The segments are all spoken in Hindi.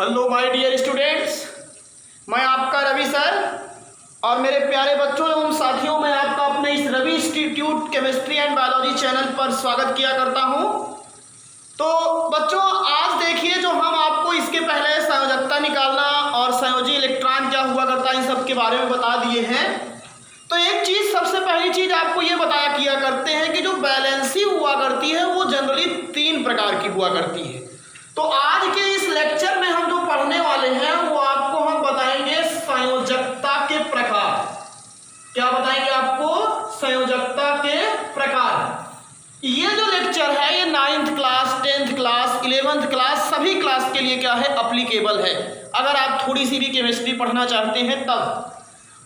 हेलो माय डियर स्टूडेंट्स, मैं आपका रवि सर और मेरे प्यारे बच्चों एवं साथियों, मैं आपका अपने इस Ravi institute chemistry and biology channel पर स्वागत किया करता हूं। तो बच्चों, आज देखिए, जो हम आपको इसके पहले संयोजकता निकालना और संयोजी इलेक्ट्रॉन क्या हुआ करता है इन सब के बारे में बता दिए हैं। तो एक चीज़, सबसे पहली चीज़ आपको ये बताया किया करते हैं कि जो बैलेंसी हुआ करती है वो जनरली 3 प्रकार की हुआ करती है। तो आज के इस लेक्चर में हम जो पढ़ने वाले हैं वो आपको हम बताएंगे संयोजकता के प्रकार। क्या बताएंगे आपको? संयोजकता के प्रकार। ये जो लेक्चर है ये 9th class, 10th class, 11th class सभी क्लास के लिए क्या है, अप्लीकेबल है। अगर आप थोड़ी सी भी केमिस्ट्री पढ़ना चाहते हैं तब।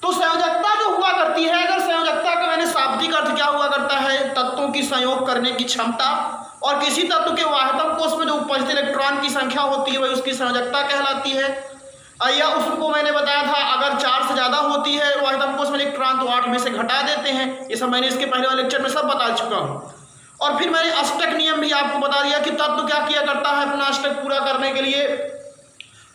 तो संयोजकता जो हुआ करती है, अगर संयोजकता का मैंने शाब्दिक अर्थ क्या हुआ करता है, तत्वों की संयोग करने की क्षमता, और किसी तत्व के वाहकत्व कोश में जो उपस्थित इलेक्ट्रॉन की संख्या होती है वही उसकी संयोजकता कहलाती है। या उसको मैंने बताया था, अगर 4 से ज़्यादा होती है वाहकत्व कोश में इलेक्ट्रॉन तो 8 में से घटा देते हैं। ये सब मैंने इसके पहले वाले लेक्चर में सब बता चुका हूँ। और फिर मैंने अष्टक नियम भी आपको बता दिया कि तत्व क्या किया करता है, अपना अष्टक पूरा करने के लिए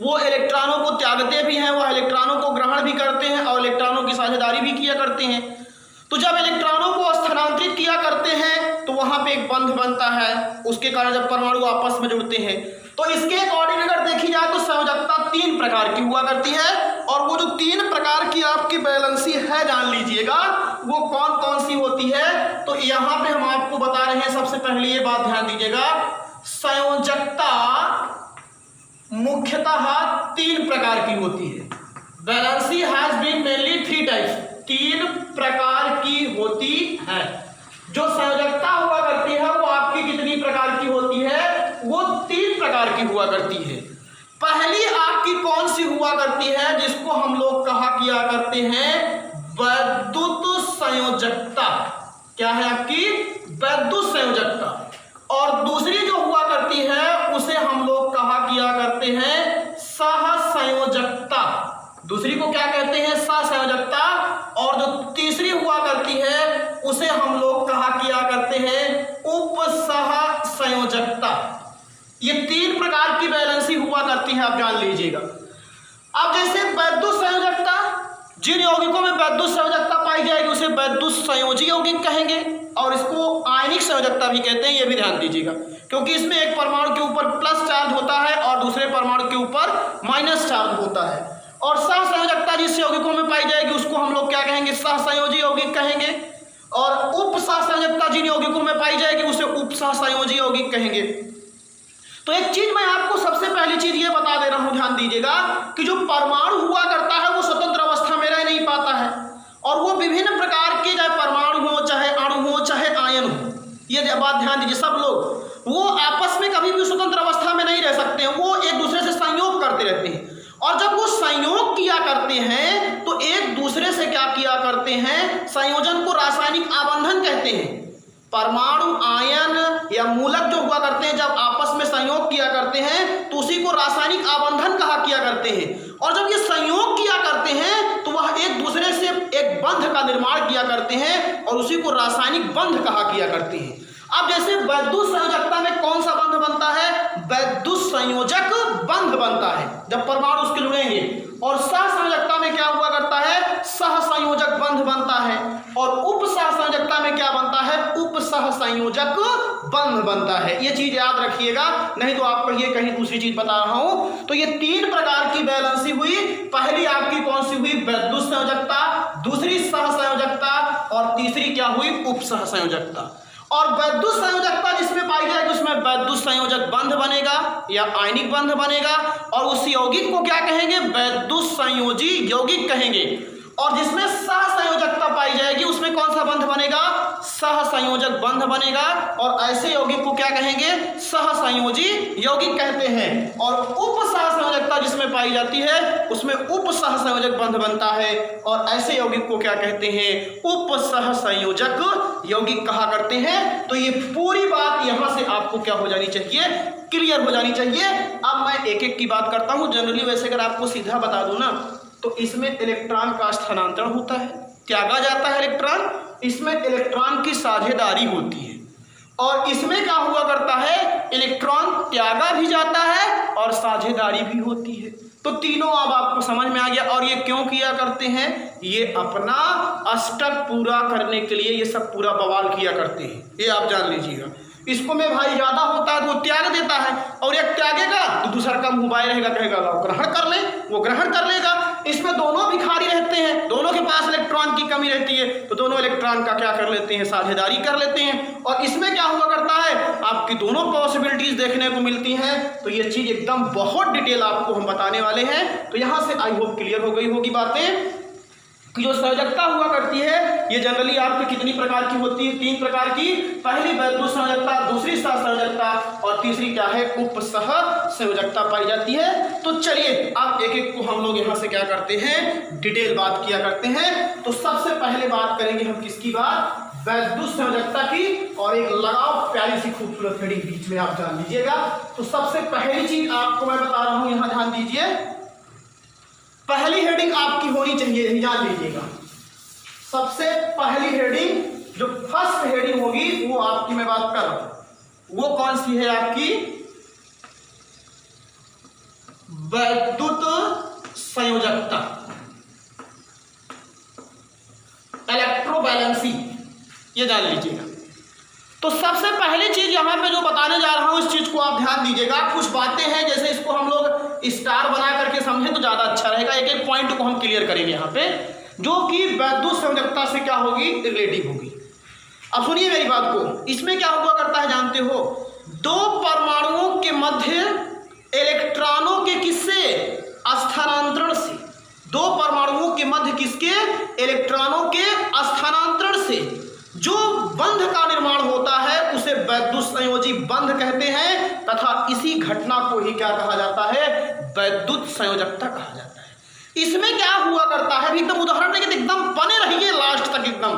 वो इलेक्ट्रॉनों को त्यागते भी हैं, वह इलेक्ट्रॉनों को ग्रहण भी करते हैं और इलेक्ट्रॉनों की साझेदारी भी किया करते हैं। तो जब इलेक्ट्रॉनों को स्थानांतरित किया करते हैं तो वहां पे एक बंध बनता है, उसके कारण जब परमाणु आपस में जुड़ते हैं तो इसके अकॉर्डिंग अगर देखी जाए तो संयोजकता 3 प्रकार की हुआ करती है। और वो जो 3 प्रकार की आपकी बैलेंसी है, जान लीजिएगा वो कौन कौन सी होती है। तो यहाँ पे हम आपको बता रहे हैं, सबसे पहले ये बात ध्यान दीजिएगा, संयोजकता मुख्यतः 3 प्रकार की होती है। Valency has been mainly 3 types, 3 प्रकार की होती है। जो संयोजकता हुआ करती है वो आपकी कितनी प्रकार की होती है? वो 3 प्रकार की हुआ करती है। पहली आपकी कौन सी हुआ करती है, जिसको हम लोग कहा किया करते हैं वैद्युत संयोजकता। क्या है आपकी? वैद्युत संयोजकता। और दूसरी जो हुआ करती है उसे हम लोग कहा किया करते हैं सहसंयोजकता। दूसरी को क्या कहते हैं? सहसंयोजकता। और जो तीसरी हुआ करती है उसे हम लोग कहा किया करते हैं उपसहसंयोजकता। ये 3 प्रकार की बैलेंसी हुआ करती है, आप जान लीजिएगा। अब जैसे वैद्युत संयोजकता, जिन यौगिकों में वैद्युत संयोजकता पाई जाएगी उसे वैद्युत संयोजी यौगिक कहेंगे, और इसको आयनिक संयोजकता भी कहते हैं। ये भी ध्यान दीजिएगा, क्योंकि इसमें एक परमाणु के ऊपर प्लस चार्ज होता है और दूसरे परमाणु के ऊपर माइनस चार्ज होता है। और सहसंयोजकता जिस यौगिकों में पाई जाएगी उसको हम लोग क्या कहेंगे? सहसंयोजी यौगिक कहेंगे। और उपसहसंयोजकता जिन यौगिकों में पाई जाएगी उसे उपसहसंयोजी यौगिक कहेंगे। तो एक चीज मैं आपको सबसे पहली चीज ये बता दे रहा हूं, ध्यान दीजिएगा, कि जो परमाणु हुआ करता है वो स्वतंत्र अवस्था में रह नहीं पाता है, और वो विभिन्न प्रकार के, चाहे परमाणु हो, चाहे अणु हो, चाहे आयन हो, ये बात ध्यान दीजिए, सब लोग वो आपस में कभी भी स्वतंत्र अवस्था में नहीं रह सकते हैं, वो एक दूसरे से संयोग करते रहते हैं। और जब वो संयोग किया करते हैं तो एक दूसरे से क्या किया करते हैं? संयोजन को रासायनिक आबंधन कहते हैं। परमाणु, आयन या मूलक जो हुआ करते हैं जब आपस में संयोग किया करते हैं तो उसी को रासायनिक आबंधन कहा किया करते हैं। और जब ये संयोग किया करते हैं तो वह एक दूसरे से एक बंध का निर्माण किया करते हैं और उसी को रासायनिक बंध कहा किया करते हैं। अब जैसे वैद्युत संयोजकता में कौन सा बंध बनता है? वैद्युत संयोजक बंध बनता है जब परमाणु उसके जुड़ेंगे। और सहसंयोजकता में क्या हुआ करता है? सहसंयोजक बंध बनता है। और उपसहसंयोजकता में क्या बनता है? उपसहसंयोजक बंध बनता है। ये चीज याद रखिएगा, नहीं तो आपको ये कहीं दूसरी चीज बता रहा हूं। तो ये 3 प्रकार की बैलेंसी हुई। पहली आपकी कौन सी हुई? वैद्युत संयोजकता, दूसरी सहसंयोजकता, और तीसरी क्या हुई? उपसहसंयोजकता। और वैद्युत संयोजकता जिसमें पाई जाएगी उसमें वैद्युत संयोजक बंध बनेगा या आयनिक बंध बनेगा, और उस यौगिक को क्या कहेंगे? वैद्युत संयोजी यौगिक कहेंगे। और जिसमें सहसंयोजकता पाई जाएगी उसमें कौन सा बंध बनेगा? सहसंयोजक बंध बनेगा। और ऐसे यौगिक को क्या कहेंगे? सहसंयोजी यौगिक कहते हैं। और उपसहसंयोजकता जिसमें पाई जाती है उसमें उपसहसंयोजक बंध बनता है, और ऐसे यौगिक को क्या कहते हैं? उपसहसंयोजक यौगिक कहा करते हैं। तो ये पूरी बात यहां से आपको क्या हो जानी चाहिए? क्लियर हो जानी चाहिए। अब मैं एक एक की बात करता हूं। जनरली वैसे अगर आपको सीधा बता दूं ना तो इसमें इलेक्ट्रॉन का स्थानांतरण होता है, त्यागा जाता है इलेक्ट्रॉन, इसमें इलेक्ट्रॉन की साझेदारी होती है। और इसमें क्या हुआ करता है? इलेक्ट्रॉन त्यागा भी जाता है और साझेदारी भी होती है। तो तीनों अब आपको समझ में आ गया। और ये क्यों किया करते हैं? ये अपना अष्टक पूरा करने के लिए ये सब पूरा बवाल किया करते हैं, ये आप जान लीजिएगा। इसको में भाई ज़्यादा होता है तो वो त्याग देता है, और एक त्यागेगा तो दूसरा का मुँह बाएं रहेगा, कहेगा लो ग्रहण कर ले, वो ग्रहण कर लेगा। इसमें दोनों भिखारी रहते हैं, दोनों के पास इलेक्ट्रॉन की कमी रहती है, तो दोनों इलेक्ट्रॉन का क्या कर लेते हैं? साझेदारी कर लेते हैं। और इसमें क्या हुआ करता है? आपकी दोनों पॉसिबिलिटीज देखने को मिलती हैं। तो ये चीज़ एकदम बहुत डिटेल आपको हम बताने वाले हैं। तो यहाँ से आई होप क्लियर हो गई होगी बातें कि जो संयोजकता हुआ करती है ये जनरली आपकी कितनी प्रकार की होती है? 3 प्रकार की। पहली वैद्युत संयोजकता, दूसरी सहसंयोजकता और तीसरी क्या है? उपसह संयोजकता पाई जाती है। तो चलिए आप एक एक को हम लोग यहाँ से क्या करते हैं? डिटेल बात किया करते हैं। तो सबसे पहले बात करेंगे हम किसकी बात? वैद्युत संयोजकता की। और एक लगाओ प्यारी सी खूबसूरत हेडिंग बीच में आप जान लीजिएगा। तो सबसे पहली चीज आपको मैं बता रहा हूं, यहाँ ध्यान दीजिए। पहली हेडिंग आपकी होनी चाहिए, यही जान लीजिएगा। सबसे पहली हेडिंग जो फर्स्ट हेडिंग होगी वो आपकी मैं बात कर रहा हूं, वो कौन सी है आपकी? वैद्युत संयोजकता, इलेक्ट्रोबैलेंसी, ये जान लीजिएगा। तो सबसे पहली चीज यहां पे जो बताने जा रहा हूं इस चीज को आप ध्यान दीजिएगा। कुछ बातें हैं जैसे इसको हम लोग स्टार बना करके समझें तो ज्यादा अच्छा रहेगा। एक एक पॉइंट को हम क्लियर करेंगे यहाँ पे, जो कि वैद्युत संयोजकता से क्या होगी? रिलेटिव होगी। अब सुनिए मेरी बात को। इसमें क्या हुआ करता है जानते हो? दो परमाणुओं के मध्य इलेक्ट्रॉनों के किससे? स्थानांतरण से। दो परमाणुओं के मध्य किसके? इलेक्ट्रॉनों के स्थानांतरण से जो बंध का निर्माण होता है उसे वैद्युत संयोजी बंध कहते हैं, तथा इसी घटना को ही क्या कहा जाता है? वैद्युत संयोजकता कहा जाता है। इसमें क्या हुआ करता है? एकदम उदाहरण लेके एकदम बने रहिए लास्ट तक एकदम,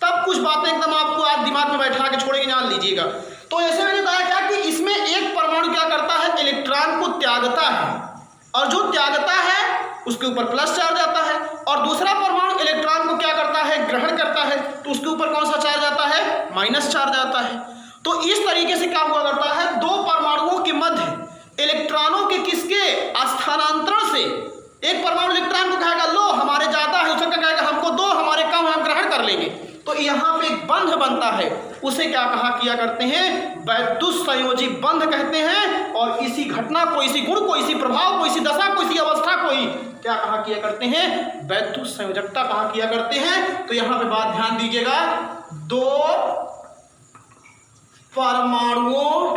तब कुछ बातें एकदम आपको आज दिमाग में बैठा के छोड़ेंगे, जान लीजिएगा। तो ऐसे मैंने बताया क्या कि इसमें एक परमाणु क्या करता है? इलेक्ट्रॉन को त्यागता है, और जो त्यागता है उसके ऊपर प्लस चार्ज आता है, और दूसरा परमाणु इलेक्ट्रॉन को क्या करता है? ग्रहण करता है, तो उसके ऊपर कौन सा चार्ज आता है? माइनस चार्ज आता है। तो इस तरीके से क्या हुआ करता है? दो परमाणुओं के मध्य इलेक्ट्रॉनों के किसके? स्थानांतरण से। एक परमाणु इलेक्ट्रॉन को कहेगा लो हमारे ज्यादा है, उसका कहेगा हमको दो, हमारे कम है, हम ग्रहण कर लेंगे। तो यहाँ पे एक बंध बनता है, उसे क्या कहा किया करते हैं? वैद्युत संयोजी बंध कहते हैं। और इसी घटना को, इसी गुण को, इसी प्रभाव को, इसी दशा को, इसी अवस्था को ही क्या कहा किया करते हैं? वैद्युत संयोजकता कहा किया करते हैं। तो यहाँ पे बात ध्यान दीजिएगा। दो परमाणुओं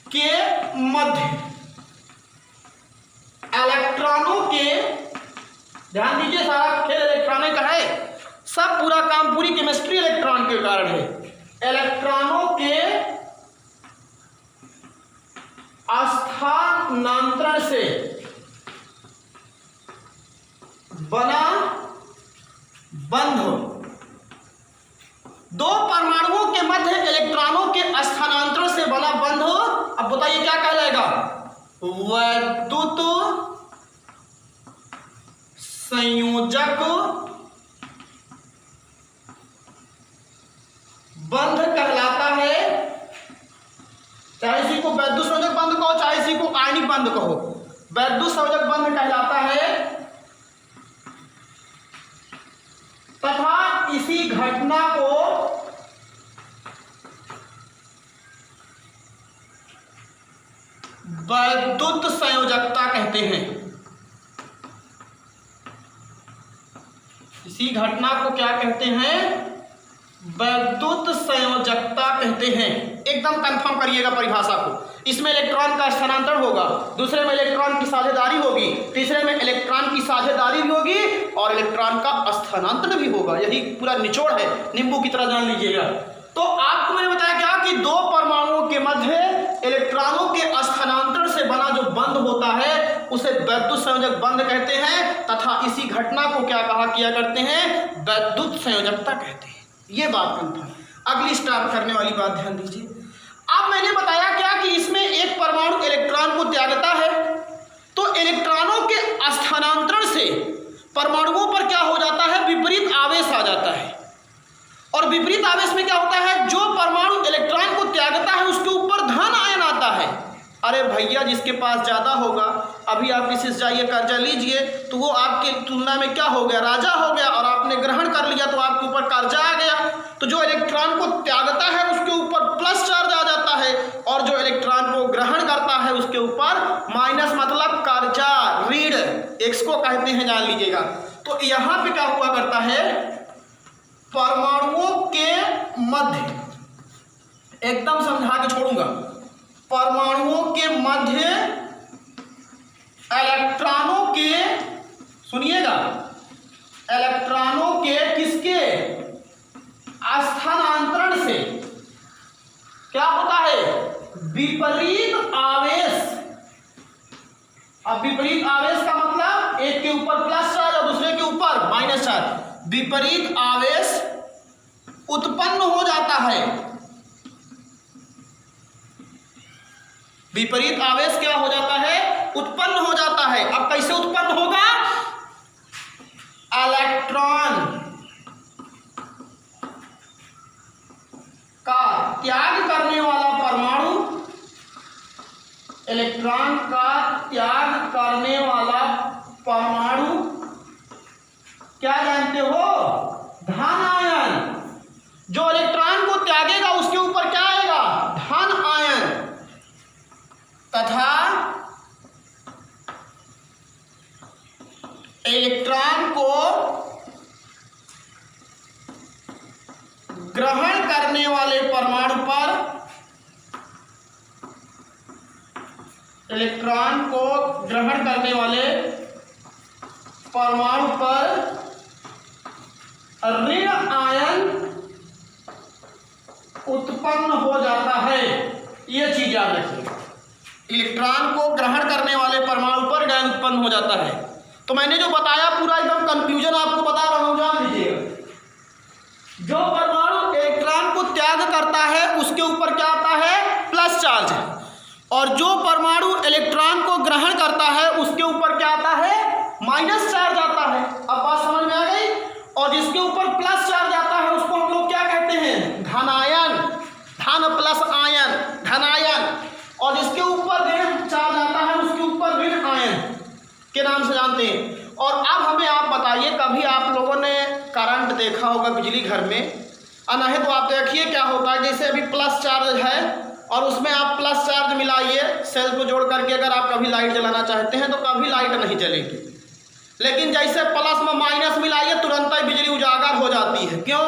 के मध्य इलेक्ट्रॉनों के, ध्यान दीजिए सारा खेल इलेक्ट्रॉनों का है, सब पूरा काम पूरी केमिस्ट्री इलेक्ट्रॉन के कारण है। इलेक्ट्रॉनों के स्थानांतरण से बना बंध। दो परमाणुओं के मध्य इलेक्ट्रॉनों के स्थानांतरण से बना बंध। अब बताइए क्या कहलाएगा? वैद्युत संयोजक बंध कहलाता है। चाहे इसी को वैद्युत संयोजक बंध कहो, चाहे इसी को आयनिक बंध कहो, वैद्युत संयोजक बंध कहलाता है। तथा इसी घटना को वैद्युत संयोजकता कहते हैं। इसी घटना को क्या कहते हैं? वैद्युत संयोजकता कहते हैं। एकदम कंफर्म करिएगा परिभाषा को। इसमें इलेक्ट्रॉन का स्थानांतरण होगा, दूसरे में इलेक्ट्रॉन की साझेदारी होगी, तीसरे में इलेक्ट्रॉन की साझेदारी भी होगी और इलेक्ट्रॉन का स्थानांतरण भी होगा। यही पूरा निचोड़ है, नींबू की तरह जान लीजिएगा। तो आपको मैंने बताया क्या कि दो परमाणुओं के मध्य इलेक्ट्रॉनों के स्थानांतरण से बना जो बंध होता है उसे वैद्युत संयोजक बंध कहते हैं, तथा इसी घटना को क्या कहा किया करते हैं? वैद्युत संयोजकता कहते हैं। ये बात कंफर्म। अगली स्टार्ट करने वाली बात ध्यान दीजिए। अब मैंने बताया क्या कि इसमें एक परमाणु इलेक्ट्रॉन को त्यागता है, तो इलेक्ट्रॉनों के स्थानांतरण से परमाणुओं पर क्या हो जाता है? विपरीत आवेश आ जाता है। और विपरीत आवेश में क्या होता है? जो परमाणु इलेक्ट्रॉन को त्यागता है उसके ऊपर धन आयन आता है, अरे भैया जिसके पास ज़्यादा होगा, अभी आप किसी से जाइए कर्जा लीजिए तो वो आपके तुलना में क्या हो गया, राजा हो गया, और आपने ग्रहण कर लिया तो आपके ऊपर कर्जा आ गया। तो जो इलेक्ट्रॉन को त्यागता है उसके ऊपर प्लस चार्ज आ जाता है, और जो इलेक्ट्रॉन को ग्रहण करता है उसके ऊपर माइनस, मतलब कर्जा, ऋण, एक्स को कहते हैं, जान लीजिएगा। तो यहाँ पे क्या हुआ करता है, परमाणुओं के मध्य, एकदम समझा के छोड़ूंगा, परमाणुओं के मध्य इलेक्ट्रॉनों के, सुनिएगा, इलेक्ट्रॉनों के किसके स्थानांतरण से क्या होता है, विपरीत आवेश। अब विपरीत आवेश का मतलब एक के ऊपर प्लस चार्ज और दूसरे के ऊपर माइनस चार्ज, विपरीत आवेश उत्पन्न हो जाता है। विपरीत आवेश क्या हो जाता है, उत्पन्न हो जाता है। अब कैसे उत्पन्न होगा, इलेक्ट्रॉन का त्याग करने वाला परमाणु, इलेक्ट्रॉन का त्याग करने वाला परमाणु क्या जानते हो, धन आयन। जो इलेक्ट्रॉन को त्यागेगा उसके ऊपर क्या आएगा, धन आयन, तथा इलेक्ट्रॉन को ग्रहण करने वाले परमाणु पर, इलेक्ट्रॉन को ग्रहण करने वाले परमाणु पर ऋण आयन उत्पन्न हो जाता है। यह चीज याद रखिए, इलेक्ट्रॉन को ग्रहण करने वाले परमाणु पर ऋण उत्पन्न हो जाता है। तो मैंने जो बताया पूरा एकदम कंफ्यूजन आपको बता रहा हूं, जान लीजिएगा। जो परमाणु इलेक्ट्रॉन को त्याग करता है उसके ऊपर क्या आता है, प्लस चार्ज, और जो परमाणु इलेक्ट्रॉन को ग्रहण करता है उसके ऊपर क्या आता है, माइनस चार्ज आता है। अब बात समझ में आ गई। और जिसके ऊपर प्लस चार्ज आता है उसको हम लोग क्या कहते हैं, धनायन, धन प्लस आयन, धनायन। और जिसके ऊपर ऋण चार्ज आता है उसके ऊपर ऋण आयन के नाम से जानते हैं। और अब हमें आप बताइए, कभी आप लोगों ने करंट देखा होगा बिजली घर में, नहीं तो आप देखिए क्या होता है, जैसे अभी प्लस चार्ज है और उसमें आप प्लस चार्ज मिलाइए सेल को जोड़ करके, अगर आप कभी लाइट जलाना चाहते हैं तो कभी लाइट नहीं जलेगी। लेकिन जैसे प्लस में माइनस मिलाइए तुरंत ही बिजली उजागर हो जाती है। क्यों?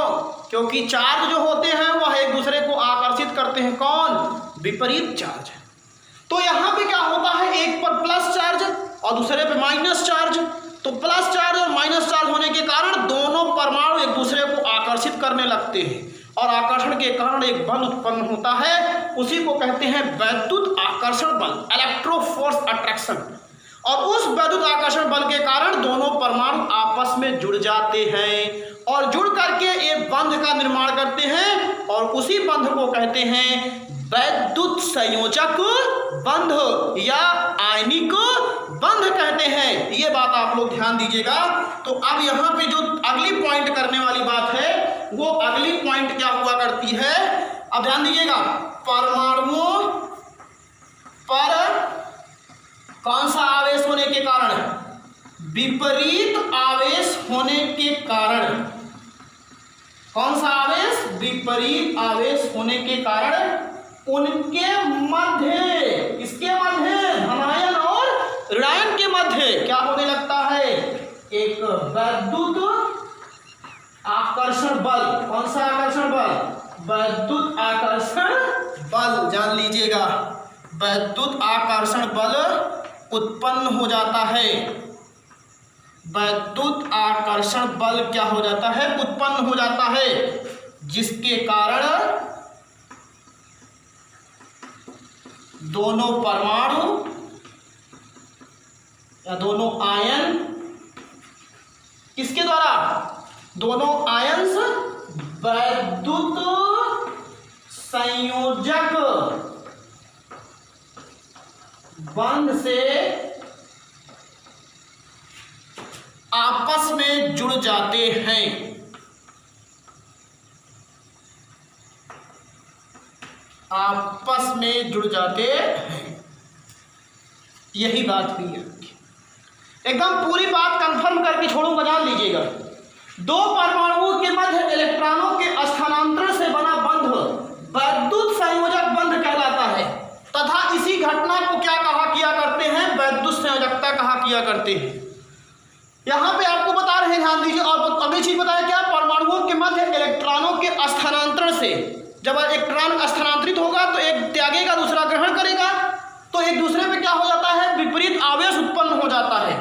क्योंकि चार्ज जो होते हैं वह एक दूसरे को आकर्षित करते हैं। कौन? विपरीत चार्ज। तो यहाँ पे क्या होता है, एक पर प्लस चार्ज और दूसरे पे माइनस चार्ज। तो प्लस चार्ज और माइनस चार्ज होने के कारण दोनों परमाणु एक दूसरे को आकर्षित करने लगते हैं और आकर्षण के कारण एक बल उत्पन्न होता है। उसी को कहते हैं वैद्युत आकर्षण बल, इलेक्ट्रोफोर्स अट्रैक्शन। और उस वैद्युत आकर्षण बल के कारण दोनों परमाणु आपस में जुड़ जाते हैं और जुड़ करके एक बंध का निर्माण करते हैं और उसी बंध को कहते हैं वैद्युत संयोजक बंध या आयनिक बंध कहते हैं। ये बात आप लोग ध्यान दीजिएगा। तो अब यहाँ पे जो अगली पॉइंट करने वाली बात है वो अगली पॉइंट क्या हुआ करती है, अब ध्यान दीजिएगा। परमाणुओं पर कौन सा आवेश होने के कारण? विपरीत आवेश होने के कारण। कौन सा आवेश? विपरीत आवेश होने के कारण उनके मध्य, इसके मध्य, धनायन और ऋणायन के मध्य क्या होने लगता है? एक वैद्युत आकर्षण बल। कौन सा आकर्षण बल? वैद्युत आकर्षण बल, जान लीजिएगा। वैद्युत आकर्षण बल उत्पन्न हो जाता है। वैद्युत आकर्षण बल क्या हो जाता है? उत्पन्न हो जाता है, जिसके कारण दोनों परमाणु या दोनों आयन किसके द्वारा? दोनों आयंस वैद्युत संयोजक बंध से आपस में जुड़ जाते हैं। आपस में जुड़ जाते हैं। यही बात हुई है, एकदम पूरी बात कंफर्म करके छोड़ूंगा, जान लीजिएगा। दो परमाणुओं के मध्य इलेक्ट्रॉनों के स्थानांतरण से बना बंध वैद्युत संयोजक बंध कहलाता है तथा इसी घटना को क्या कहा किया करते हैं, वैद्युत संयोजकता कहा किया करते हैं। यहाँ पे आपको बता रहे हैं, ध्यान दीजिए। और अगली चीज बताया क्या, परमाणुओं के मध्य इलेक्ट्रॉनों के स्थानांतरण से, जब इलेक्ट्रॉन स्थानांतरित होगा तो एक त्यागेगा दूसरा ग्रहण करेगा, तो एक दूसरे में क्या हो जाता है, विपरीत आवेश उत्पन्न हो जाता है।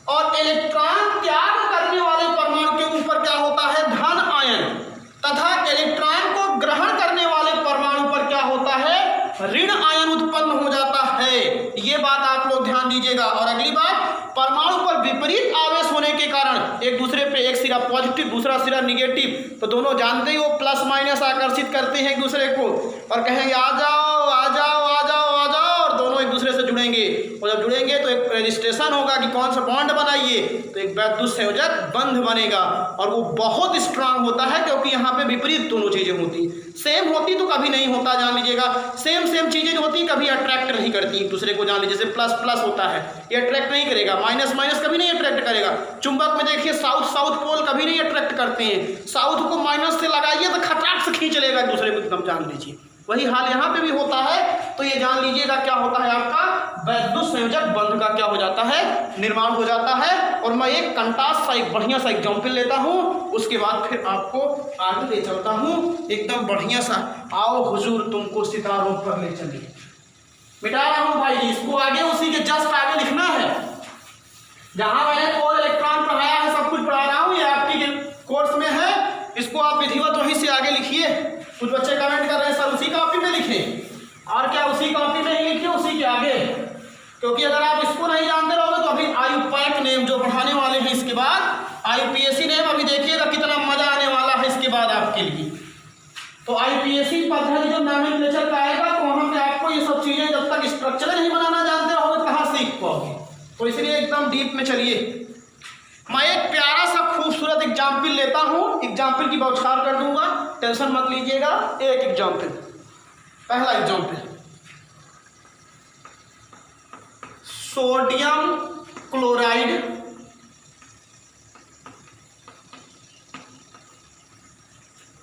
और इलेक्ट्रॉन त्याग करने वाले परमाणु के ऊपर क्या होता है, धन आयन, तथा इलेक्ट्रॉन को ग्रहण करने वाले परमाणु पर क्या होता है, ऋण आयन उत्पन्न हो जाता है। ये बात आप लोग ध्यान दीजिएगा। और अगली बात, परमाणु पर विपरीत आवेश होने के कारण एक दूसरे पे, एक सिरा पॉजिटिव दूसरा सिरा निगेटिव, तो दोनों जानते ही वो प्लस माइनस आकर्षित करते हैं एक दूसरे को और कहेंगे आ जाओ आ जाओ आ जाओ आ जाओ, और दोनों एक दूसरे से जुड़ेंगे। और जब जुड़ेंगे तो एक रजिस्ट्रेशन होगा कि कौन सा बॉन्ड बनाइए, तो एक वैद्युत संयोजक बंध बनेगा। और वो बहुत स्ट्रांग होता है क्योंकि यहाँ पे विपरीत दोनों चीजें होती, सेम होती तो कभी नहीं होता, जान लीजिएगा। सेम चीजें जो होती कभी अट्रैक्ट नहीं करती एक दूसरे को, जान लीजिए। जैसे प्लस प्लस होता है, ये अट्रैक्ट नहीं करेगा, माइनस माइनस कभी नहीं अट्रैक्ट करेगा। चुंबक में देखिए साउथ पोल कभी नहीं अट्रैक्ट करते हैं, साउथ को माइनस से लगाइए तो खटाक से खींच लेगा एक दूसरे को, एकदम जान लीजिए। वही हाल यहाँ पे भी होता है। तो ये जान लीजिएगा क्या होता है, आपका वैद्युत संयोजक बंध का क्या हो जाता है, निर्माण हो जाता है। और मैं एक कंटास सा एक बढ़िया सा एग्जाम्पल लेता हूँ, उसके बाद फिर आपको आगे ले चलता हूँ एकदम बढ़िया सा। आओ हुजूर तुमको सितारों पर ले चलिए। मिटा रहा हूँ भाई जी, इसको आगे उसी के जस्ट आगे लिखना है जहां मैंने कोर इलेक्ट्रॉन पढ़ाया है, सब कुछ पढ़ा रहा हूँ, ये आपकी कोर्स में है। इसको आप विधिवत वहीं से आगे लिखिए। कुछ बच्चे कमेंट कर रहे हैं सर उसी कॉपी में लिखें, और क्या उसी कॉपी में ही लिखिए, उसी के आगे। क्योंकि अगर आप इसको नहीं जानते रहोगे तो अभी IUPAC नेम जो पढ़ाने वाले हैं इसके बाद, IUPAC नेम अभी देखिएगा कितना मजा आने वाला है इसके बाद आपके लिए। तो IUPAC पद्धति जो नॉमेनक्लेचर का आएगा तो वहां पे आपको ये सब चीजें जब तक स्ट्रक्चर नहीं बनाना जानते रहोगे कहाँ सीख पाओगे। तो इसलिए एकदम डीप में चलिए। मैं एक प्यारा सा खूबसूरत एग्जाम्पल लेता हूँ, एग्जाम्पल की बौछार कर दूंगा, टेंशन मत लीजिएगा। एक एग्जाम्पल, पहला एग्जाम्पल, सोडियम क्लोराइड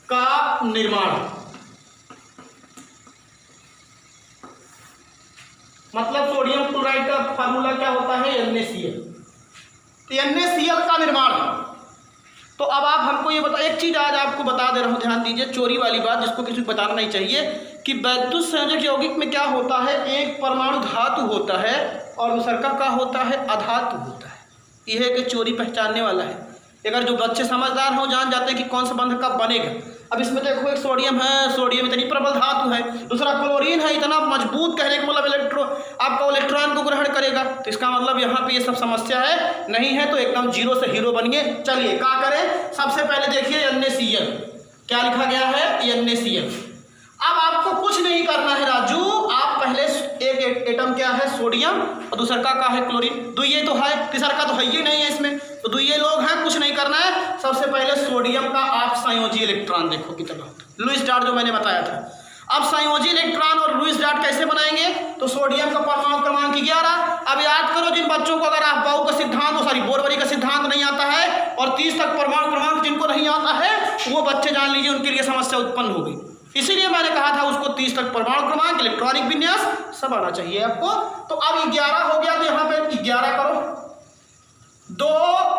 का निर्माण। मतलब सोडियम क्लोराइड का फार्मूला क्या होता है, NaCl। NaCl का निर्माण। तो अब आप हमको ये बता, एक चीज आज आपको बता दे रहा हूँ, ध्यान दीजिए, चोरी वाली बात जिसको किसी को बताना नहीं चाहिए, कि वैद्युत संयोजक यौगिक में क्या होता है, एक परमाणु धातु होता है और दूसरा का होता है अधातु होता है। यह कि चोरी पहचानने वाला है। अगर जो बच्चे समझदार हो जान जाते हैं कि कौन सा बंध कब बनेगा। अब इसमें देखो, एक सोडियम है, सोडियम इतनी प्रबल धातु है, दूसरा क्लोरीन है, इतना मजबूत, कहने का मतलब आपका इलेक्ट्रॉन को ग्रहण करेगा। तो इसका मतलब यहाँ पे ये सब समस्या है नहीं है, तो एकदम जीरो से हीरो बनिए। चलिए क्या करें, सबसे पहले देखिए NaCl क्या लिखा गया है, NaCl। अब आपको कुछ नहीं करना है राजू, आप पहले एक एटम क्या है सोडियम और दूसरा का है क्लोरीन, दुइये तो है, तीसरा का तो है ही नहीं है इसमें, तो दुइये लोग हैं, कुछ नहीं करना है। सबसे पहले सोडियम का आप संयोजी इलेक्ट्रॉन देखो कितना, लुईस डॉट जो मैंने बताया था। अब संयोजी इलेक्ट्रॉन और लुईस डॉट कैसे बनाएंगे, तो सोडियम का परमाणु क्रमांक 11। अब याद करो जिन बच्चों को अगर आप बाउ का सिद्धांत बोरबरी का सिद्धांत नहीं आता है और 30 तक परमाणु क्रमांक जिनको नहीं आता है, वो बच्चे जान लीजिए उनके लिए समस्या उत्पन्न होगी। इसीलिए मैंने कहा था उसको 30 तक परमाणु क्रमांक, इलेक्ट्रॉनिक विन्यास सब आना चाहिए आपको। तो अब 11 हो गया, तो यहाँ पे 11 करो, 2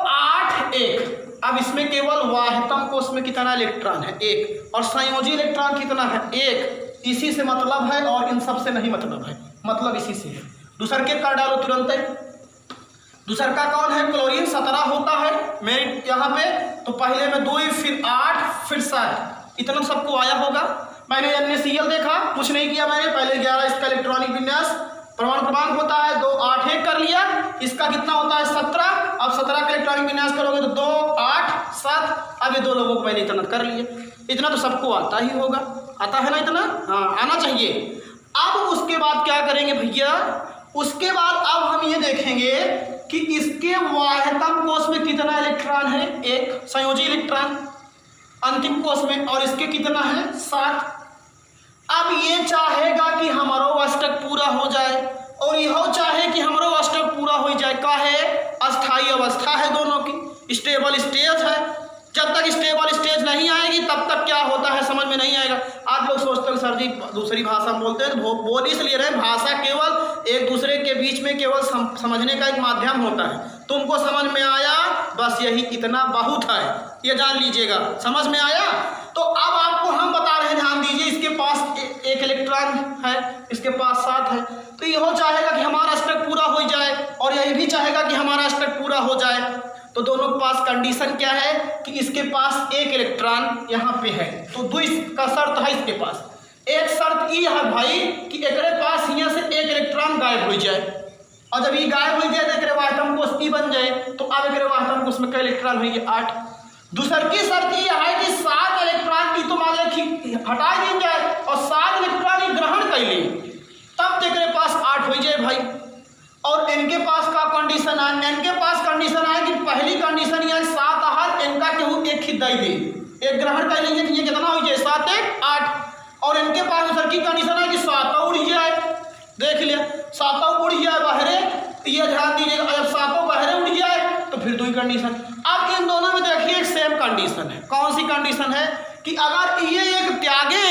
8 1। अब इसमें केवल वाह्यतम कोश में कितना इलेक्ट्रॉन है, 1, और संयोजी इलेक्ट्रॉन कितना है, 1। इसी से मतलब है और इन सब से नहीं मतलब है, मतलब इसी से है। दूसर के कर डालो तुरंत है। दूसर का कौन है, क्लोरीन 17 होता है मेरे यहाँ पे, तो पहले में 2 फिर 8 फिर 7, इतना सबको आया होगा। मैंने NaCl देखा, कुछ नहीं किया मैंने, पहले 11 इसका इलेक्ट्रॉनिक विन्यास परमाणु क्रमांक होता है 2 8 1 कर लिया, इसका कितना होता है 17। अब 17 का इलेक्ट्रॉनिक विन्यास करोगे तो 2 8 7। अब ये दो लोगों को मैंने इतना कर लिया, इतना तो सबको आता ही होगा, आता है ना इतना, हाँ आना चाहिए। अब उसके बाद क्या करेंगे भैया, उसके बाद अब हम ये देखेंगे कि इसके वाह्यतम कोश में कितना इलेक्ट्रॉन है, 1 संयोजी इलेक्ट्रॉन अंतिम कोश में, और इसके कितना है 7। अब ये चाहेगा कि हमारा अष्टक पूरा हो जाए और यह चाहे कि हमारा अष्टक स्टेबल स्टेज है। जब तक स्टेबल स्टेज नहीं आएगी तब तक क्या होता है समझ में नहीं आएगा। आप लोग सोचते हो सर जी दूसरी भाषा में बोलते हैं, तो बोल इसलिए रहे, भाषा केवल एक दूसरे के बीच में केवल समझने का एक माध्यम होता है। तुमको समझ में आया, बस यही इतना बहुत है, ये जान लीजिएगा। समझ में आया? तो अब आपको हम बता रहे हैं, ध्यान दीजिए, इसके पास एक इलेक्ट्रॉन है, इसके पास 7 है, तो यह चाहेगा कि हमारा स्ट्रक्चर पूरा हो जाए और यही भी चाहेगा कि हमारा स्ट्रक्चर पूरा हो जाए। तो दोनों के पास कंडीशन क्या है कि इसके पास एक इलेक्ट्रॉन यहाँ पे है, तो दो इसका शर्त है इसके पास। एक शर्त ये है भाई कि एकरे पास यहाँ से एक इलेक्ट्रॉन गायब हो जाए, और जब ये गायब हो जाए तो एकरे वास्तव कोष ई बन जाए। तो अब एकरे वास्तव कोष में कई इलेक्ट्रॉन हुई 8। दूसर की शर्त ये है कि 7 इलेक्ट्रॉन की तो मान लें हटा दी जाए और 7 इलेक्ट्रॉन ग्रहण कर ली, तब तो एकरे पास 8 हो जाए भाई। और इनके पास का कंडीशन है, इनके पास कंडीशन है कि पहली कंडीशन यह 7 आहार इनका केहू एक ही दई दे, एक ग्रहण कर लीजिए कि ये कितना हो जाए 7 1 8। और इनके पास दूसर की कंडीशन है कि 7 उड़ जाए, देख लिया 7 उड़ जाए बाहरे, ये ध्यान दीजिएगा। जब 7 बाहरे उड़ जाए तो फिर 2 कंडीशन। अब इन दोनों में देखिए एक सेम कंडीशन है। कौन सी कंडीशन है कि अगर ये एक त्यागे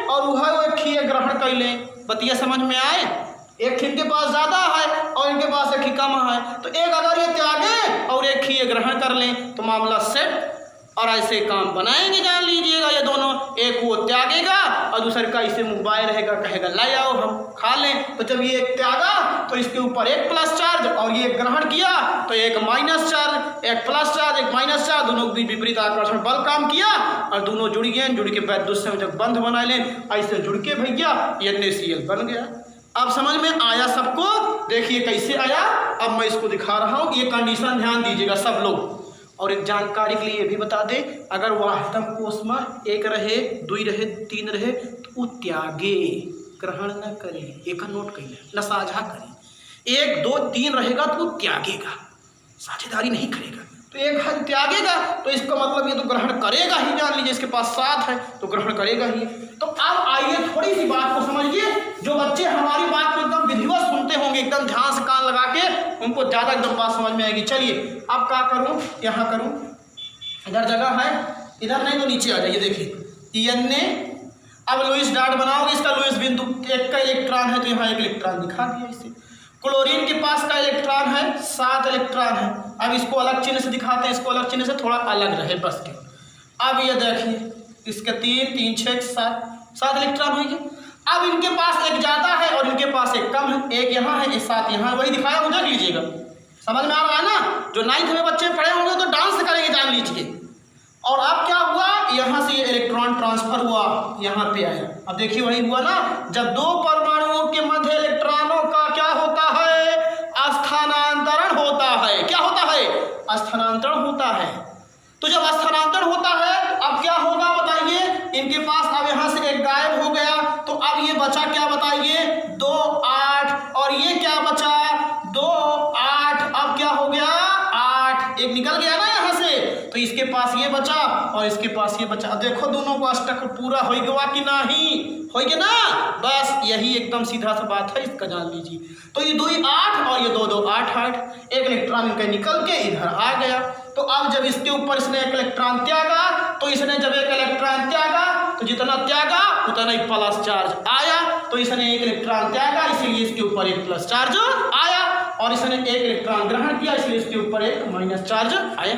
और वह एक ही ग्रहण कर ले, बतिया समझ में आए? एक इनके पास ज्यादा है और इनके पास एक ही कम है, तो एक अगर ये त्यागे और एक ही ये ग्रहण कर ले तो मामला सेट। और ऐसे काम बनाएंगे, जान लीजिएगा, ये दोनों, एक वो त्यागेगा और दूसरे का इसे मोबाइल रहेगा, कहेगा ला आओ हम खा लें। तो जब ये एक त्यागा तो इसके ऊपर एक प्लस चार्ज, और ये ग्रहण किया तो एक माइनस चार्ज, एक प्लस चार्ज एक माइनस चार्ज, दोनों के विपरीत आकर्षण बल काम किया और दोनों जुड़ गए। जुड़ के बाद दूसरे जब बंध बना लें, ऐसे जुड़ के भैया NaCl बन गया। अब समझ में आया सबको? देखिए कैसे आया, अब मैं इसको दिखा रहा हूँ। ये कंडीशन ध्यान दीजिएगा सब लोग। और एक जानकारी के लिए ये भी बता दे, अगर वास्तव कोष में 1 रहे 2 रहे 3 रहे तो वो त्यागे, ग्रहण न करे, एक नोट करिए, न साझा करे। 1 2 3 रहेगा तो वो त्यागेगा, साझेदारी नहीं करेगा। तो एक हद त्यागेगा तो इसका मतलब ये तो ग्रहण करेगा ही, जान लीजिए इसके पास 7 है तो ग्रहण करेगा ही। तो अब आइए थोड़ी सी बात को समझिए। जो बच्चे हमारी बात को एकदम विधिवत सुनते होंगे, एकदम ध्यान से कान लगा के, उनको ज़्यादा एकदम बात समझ में आएगी। चलिए अब क्या करूँ, यहाँ करूँ, इधर जगह है, इधर नहीं तो नीचे आ जाइए। देखिए Na, अब लुईस डॉट बनाओगे, इसका लुईस बिंदु एक का इलेक्ट्रॉन है तो यहाँ एक इलेक्ट्रॉन दिखा दिया इसे। क्लोरीन के पास का इलेक्ट्रॉन है 7 इलेक्ट्रॉन है। अब इसको अलग चिन्ह से दिखाते हैं, इसको अलग चिन्ह से थोड़ा अलग रहे बस के। अब ये देखिए इसके 3 3 6 7 इलेक्ट्रॉन होंगे। अब इनके पास एक ज़्यादा है और इनके पास एक कम है, एक यहाँ है, एक 7 यहाँ, वही दिखाया, वो देख लीजिएगा। समझ में आ रहा है ना? जो 9th में बच्चे पढ़े होंगे तो डांस करेंगे, जान लीजिए। और अब क्या हुआ, यहाँ से ये इलेक्ट्रॉन ट्रांसफर हुआ, यहाँ पे आया। अब देखिए वही हुआ ना, जब 2 परमाणुओं के मध्य इलेक्ट्रॉनों का क्या होता है, स्थानांतरण होता है। क्या होता है? स्थानांतरण होता है। तो जब स्थानांतरण होता है तो अब क्या होगा बताइए? इनके पास अब यहाँ से एक गायब हो गया, तो अब ये बचा क्या बताइए, 2 8, और ये क्या बचा 2 8। अब क्या हो गया 8, एक निकल गया ना यहाँ से, तो इसके पास ये बचा और इसके पास ये बचा। देखो दोनों को स्ट्रक्चर पूरा हो गया कि नहीं हो गया ना? बस यही एकदम सीधा सा बात है, इसका जान लीजिए। तो ये 2 8 और ये 2 2 8 8, एक इलेक्ट्रॉन इनका निकल के इधर आ गया। तो अब जब इसके ऊपर इसने एक इलेक्ट्रॉन त्यागा, तो इसने जब एक इलेक्ट्रॉन त्यागा तो जितना त्यागा उतना ही प्लस चार्ज आया। तो इसने एक इलेक्ट्रॉन त्यागा, इसीलिए इसके ऊपर एक प्लस चार्ज आया, और इसने एक इलेक्ट्रॉन ग्रहण किया, इसलिए इसके ऊपर एक माइनस चार्ज आया।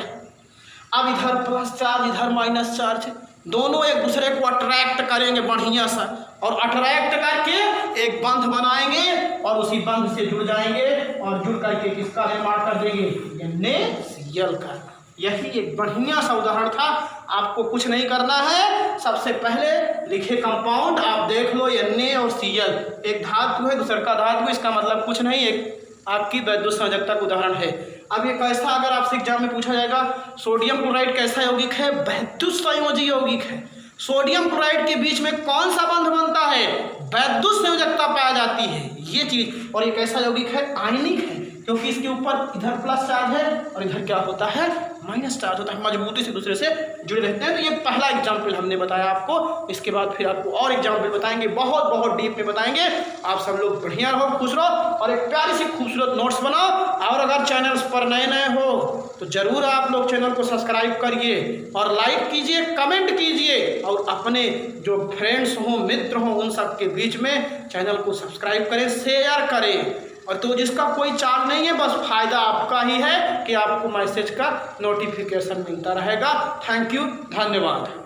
अब इधर प्लस चार्ज इधर माइनस चार्ज, दोनों एक दूसरे को अट्रैक्ट करेंगे बढ़िया सा, और अट्रैक्ट करके एक बंध बनाएंगे और उसी बंध से जुड़ जाएंगे और जुड़ करके किसका निर्माण कर देंगे, NaCl का। यही एक बढ़िया सा उदाहरण था। आपको कुछ नहीं करना है, सबसे पहले लिखे कंपाउंड आप देख लो, Na और Cl, एक धातु है दूसरे का धातु, इसका मतलब कुछ नहीं, एक आपकी वैद्युत संयोजकता का उदाहरण है। अब ये कैसा, अगर आपसे एग्जाम में पूछा जाएगा सोडियम क्लोराइड कैसा यौगिक है, वैद्युत संयोजी यौगिक है। सोडियम क्लोराइड के बीच में कौन सा बंध बनता है, वैद्युत संयोजकता पाई जाती है, ये चीज़, और ये कैसा यौगिक है? आयनिक है, क्योंकि इसके ऊपर इधर प्लस चार्ज है और इधर क्या होता है? माइनस चार्ज होता है, मजबूती से दूसरे से जुड़े रहते हैं। तो ये पहला एग्जाम्पल हमने बताया आपको। इसके बाद फिर आपको और एग्जाम्पल बताएंगे, बहुत बहुत डीप में बताएंगे। आप सब लोग बढ़िया रहो, खुश रहो और एक प्यारी सी खूबसूरत नोट्स बनाओ। और अगर चैनल पर नए नए हो तो जरूर आप लोग चैनल को सब्सक्राइब करिए और लाइक कीजिए, कमेंट कीजिए और अपने जो फ्रेंड्स हों, मित्र हों, उन सब के बीच में चैनल को सब्सक्राइब करें, शेयर करें। और तो जिसका कोई चार्ज नहीं है, बस फायदा आपका ही है कि आपको मैसेज का नोटिफिकेशन मिलता रहेगा। थैंक यू, धन्यवाद।